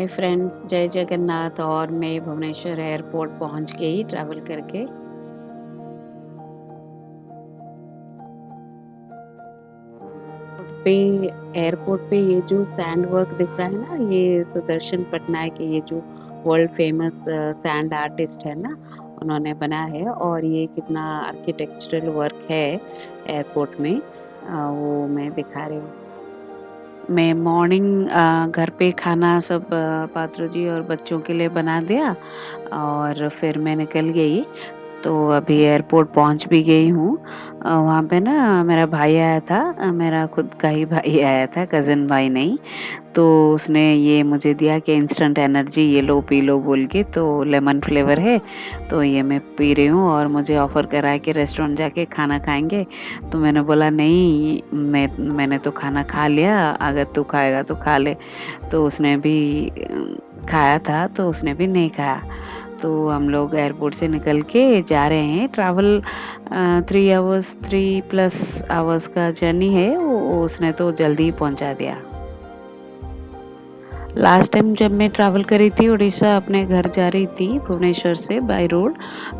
Hi friends, जय जगन्नाथ। और मैं भुवनेश्वर एयरपोर्ट पहुंच गई ट्रैवल करके। पे एयरपोर्ट पे ये जो सैंड वर्क दिख रहा है ना, ये सुदर्शन पटनायक के, ये जो वर्ल्ड फेमस सैंड आर्टिस्ट है ना, उन्होंने बनाया है। और ये कितना आर्किटेक्चरल वर्क है एयरपोर्ट में, वो मैं दिखा रही हूँ। मैं मॉर्निंग घर पे खाना सब पात्रो जी और बच्चों के लिए बना दिया और फिर मैं निकल गई। तो अभी एयरपोर्ट पहुंच भी गई हूँ। वहाँ पे ना मेरा भाई आया था, मेरा खुद का ही भाई आया था, कज़न भाई नहीं। तो उसने ये मुझे दिया कि इंस्टेंट एनर्जी ये लो पी लो बोल के, तो लेमन फ्लेवर है तो ये मैं पी रही हूँ। और मुझे ऑफ़र करा है कि रेस्टोरेंट जाके खाना खाएंगे। तो मैंने बोला नहीं, मैंने तो खाना खा लिया, अगर तू खाएगा तो खा ले। तो उसने भी खाया था, तो उसने भी नहीं खाया। तो हम लोग एयरपोर्ट से निकल के जा रहे हैं ट्रैवल। 3 प्लस आवर्स का जर्नी है, वो उसने तो जल्दी ही पहुंचा दिया। लास्ट टाइम जब मैं ट्रैवल करी थी उड़ीसा, अपने घर जा रही थी भुवनेश्वर से बाय रोड,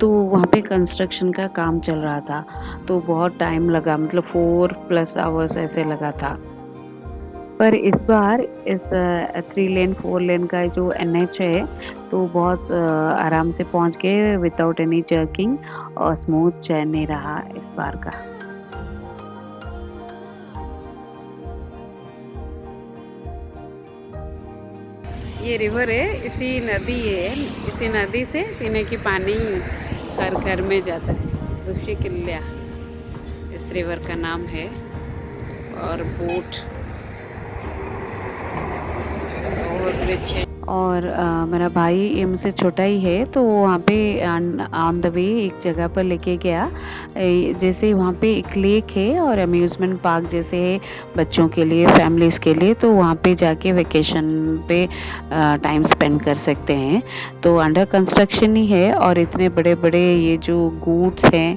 तो वहाँ पे कंस्ट्रक्शन का काम चल रहा था। तो बहुत टाइम लगा, मतलब 4 प्लस आवर्स ऐसे लगा था। पर इस बार इस 3 लेन 4 लेन का जो एनएच है, तो बहुत आराम से पहुंच गए विदाउट एनी जर्किंग, और स्मूथ जर्नी रहा इस बार का। ये रिवर है, इसी नदी से पीने की पानी घर घर में जाता है। ऋषिकुल्या इस रिवर का नाम है। और बोट और ब्रिज है। और मेरा भाई ये मुझसे छोटा ही है, तो वहाँ पे ऑन द वे एक जगह पर लेके गया। जैसे वहाँ पे एक लेक है और अम्यूज़मेंट पार्क जैसे है बच्चों के लिए, फैमिलीज़ के लिए। तो वहाँ पे जाके वेकेशन पे टाइम स्पेंड कर सकते हैं। तो अंडर कंस्ट्रक्शन ही है, और इतने बड़े बड़े ये जो गुड्स हैं,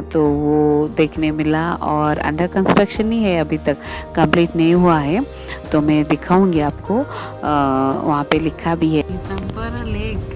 तो वो देखने मिला। और अंडर कंस्ट्रक्शन ही है, अभी तक कंप्लीट नहीं हुआ है। तो मैं दिखाऊंगी आपको, वहाँ पे लिखा भी है दिसंबर लेक।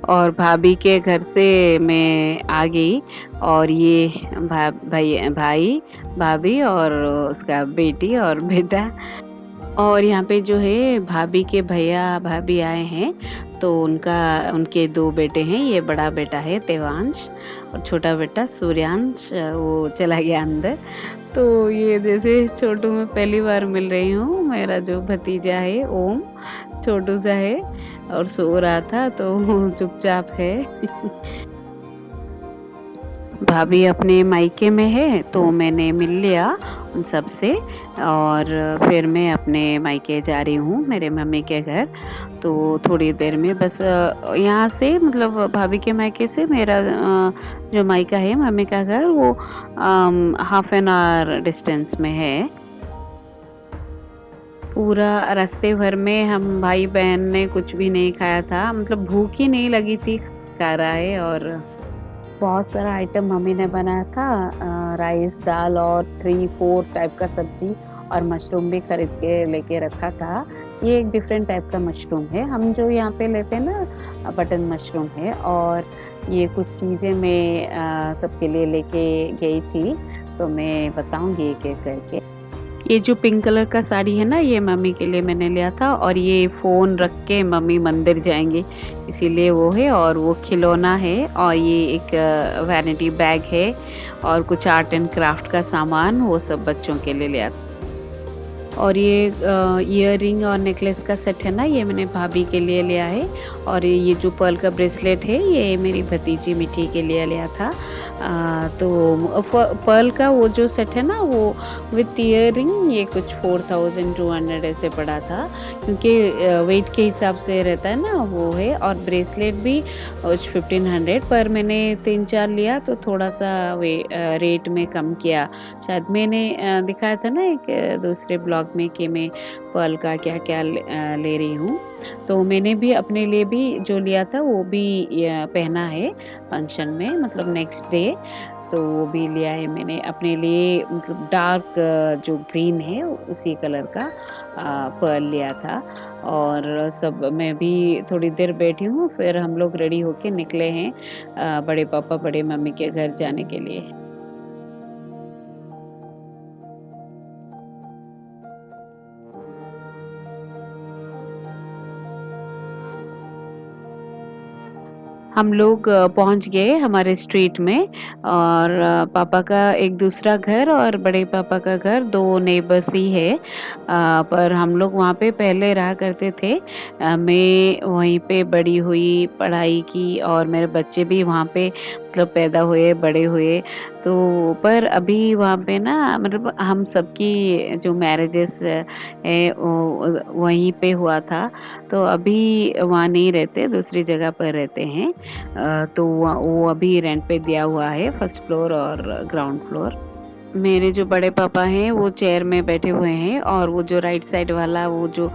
और भाभी के घर से मैं आ गई। और ये भाई भाभी और उसका बेटी और बेटा। और यहाँ पे जो है भाभी के भैया भाभी आए हैं, तो उनके 2 बेटे हैं। ये बड़ा बेटा है देवांश, और छोटा बेटा सूर्यांश, वो चला गया अंदर। तो ये जैसे छोटू में पहली बार मिल रही हूँ। मेरा जो भतीजा है ओम, छोटू सा है और सो रहा था, तो चुपचाप है। भाभी अपने मायके में है, तो मैंने मिल लिया सबसे। और फिर मैं अपने मायके जा रही हूँ, मेरे मम्मी के घर। तो थोड़ी देर में बस यहाँ से मतलब भाभी के मायके से मेरा जो मायका है मम्मी का घर वो हाफ एन आवर डिस्टेंस में है। पूरा रास्ते भर में हम भाई-बहन ने कुछ भी नहीं खाया था, मतलब भूख ही नहीं लगी थी, खा रहा है। और बहुत सारा आइटम मम्मी ने बनाया था, राइस, दाल और 3-4 टाइप का सब्ज़ी और मशरूम भी खरीद के लेके रखा था। ये एक डिफरेंट टाइप का मशरूम है, हम जो यहाँ पे लेते हैं ना बटन मशरूम है। और ये कुछ चीज़ें मैं सबके लिए लेके गई थी, तो मैं बताऊँगी एक-एक करके। ये जो पिंक कलर का साड़ी है ना, ये मम्मी के लिए मैंने लिया था। और ये फ़ोन रख के मम्मी मंदिर जाएँगे, इसीलिए वो है। और वो खिलौना है। और ये एक वैनिटी बैग है और कुछ आर्ट एंड क्राफ्ट का सामान, वो सब बच्चों के लिए लिया। और ये इयररिंग और नेकलेस का सेट है ना, ये मैंने भाभी के लिए लिया है। और ये जो पर्ल का ब्रेसलेट है, ये मेरी भतीजी मिठी के लिए लिया था। तो पर्ल का वो जो सेट है ना, वो विथ इयररिंग ये कुछ 4200 ऐसे पड़ा था, क्योंकि वेट के हिसाब से रहता है ना वो है। और ब्रेसलेट भी कुछ 1500, पर मैंने 3-4 लिया तो थोड़ा सा रेट में कम किया। शायद मैंने दिखाया था ना एक दूसरे ब्लॉग में कि मैं पर्ल का क्या-क्या ले रही हूँ। तो मैंने भी अपने लिए भी जो लिया था वो भी पहना है फंक्शन में, मतलब नेक्स्ट डे। तो वो भी लिया है मैंने अपने लिए, मतलब डार्क जो ग्रीन है उसी कलर का पर्ल लिया था। और सब मैं भी थोड़ी देर बैठी हूँ, फिर हम लोग रेडी होके निकले हैं बड़े पापा, बड़े मम्मी के घर जाने के लिए। हम लोग पहुँच गए हमारे स्ट्रीट में। और पापा का एक दूसरा घर और बड़े पापा का घर 2 नेबर्स ही है। पर हम लोग वहाँ पे पहले रहा करते थे। मैं वहीं पे बड़ी हुई, पढ़ाई की और मेरे बच्चे भी वहाँ पे मतलब पैदा हुए, बड़े हुए। तो पर अभी वहाँ पे ना मतलब हम सबकी जो मैरिजेस है वो वहीं पे हुआ था। तो अभी वहाँ नहीं रहते, दूसरी जगह पर रहते हैं। तो वो अभी रेंट पे दिया हुआ है, फर्स्ट फ्लोर और ग्राउंड फ्लोर। मेरे जो बड़े पापा हैं वो चेयर में बैठे हुए हैं। और वो जो राइट साइड वाला वो जो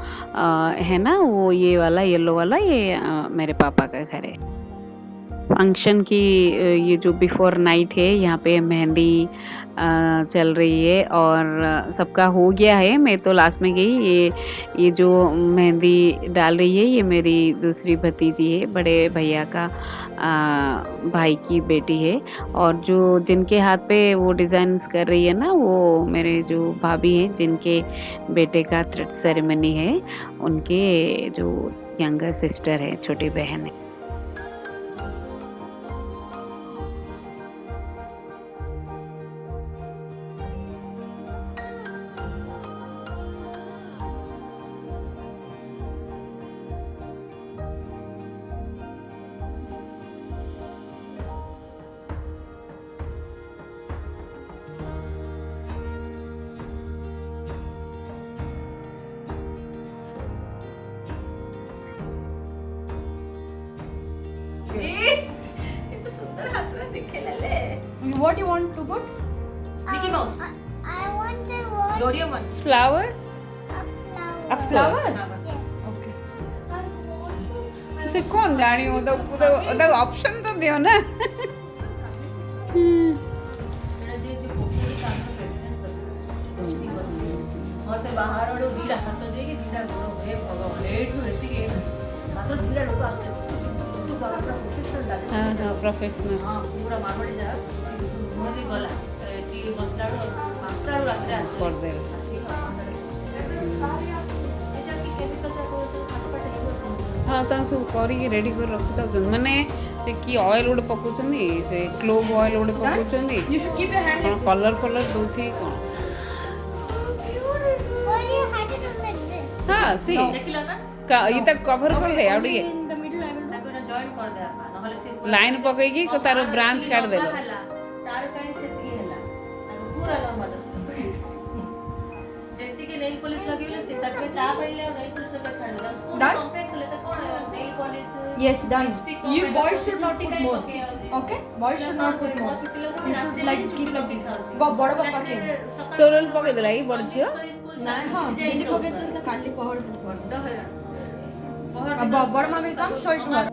है ना, वो ये वाला येलो वाला, ये मेरे पापा का घर है। फंक्शन की ये जो बिफोर नाइट है, यहाँ पे मेहंदी चल रही है। और सबका हो गया है, मैं तो लास्ट में गई। ये जो मेहंदी डाल रही है, ये मेरी दूसरी भतीजी है, बड़े भैया का भाई की बेटी है। और जो जिनके हाथ पे वो डिज़ाइन्स कर रही है ना, वो मेरे जो भाभी हैं, जिनके बेटे का थ्रेड सेरेमनी है, उनके जो यंगर सिस्टर है, छोटी बहन है। कितना सुंदर हाथ में दिखे लले What you want to put? Mickey mouse I want the word डोरियमन Flower? a A flower. flower? Okay. से कौन जानी हो तो ऑप्शन तो दियो ना। और से बाहर और दीदा हाथ दे के दीदा बोलो हे भगवान एठू एतिके मात्र दीदा लोग आते तू बाहर का प्रोफेशनल लागे हाँ हाँ प्रोफेशनल। हां पूरा मारवाड़ी जा मोदी गला टी मस्टर्ड मास्टर रात्रे आसे कर दे। हाँ तो सब करी रेडी कर रखी था माने से की ऑयल उड़े पकोचंदी से क्लोव ऑयल उड़े पकोचंदी You should keep your hand. कौन कलर दोथी कौन। Why you had it like this? हाँ सी देखिला ना का ये तक कवर कर ले Only आवड़ी in the middle I will do. ताको ना जॉइन कर दे आपा नहले से लाइन पकेगी को तारो ब्रांच काट देलो। तार काई से ती हैला ताको पूरा लंबा दे ନେଲ୍ ପଲିଶ ଲଗେଇଲେ ସେ ତାପରେ ତାପରେ ନେଲ୍ ପଲିଶ ଲଗେଇବା ଛାଡ଼ିଦେଲା ସ୍କୁଲ Done? କମ୍ପ୍ଲେନ୍ କଲେ ତ କଣ nail polish Yes, done. lipstick You କଣ boys ପାଇଁ should not put କାଇଁ more. ପକେଇଯାଉଛି? Okay? Boys should not put more. You should like keep like this. Go ବଡ଼ ବାପା କେ ତୋର ପକେଇଦେଲା କି ବଡ଼ ଝିଅ? ନାଇଁ ହଁ ଦିଦି ପକେଇଥିଲେ କାଲି ପହର ଦିନ ବଡ଼ ହଇରାଣ ବଡ଼ ମାମି କାମ ଶୋଇ ଟୁ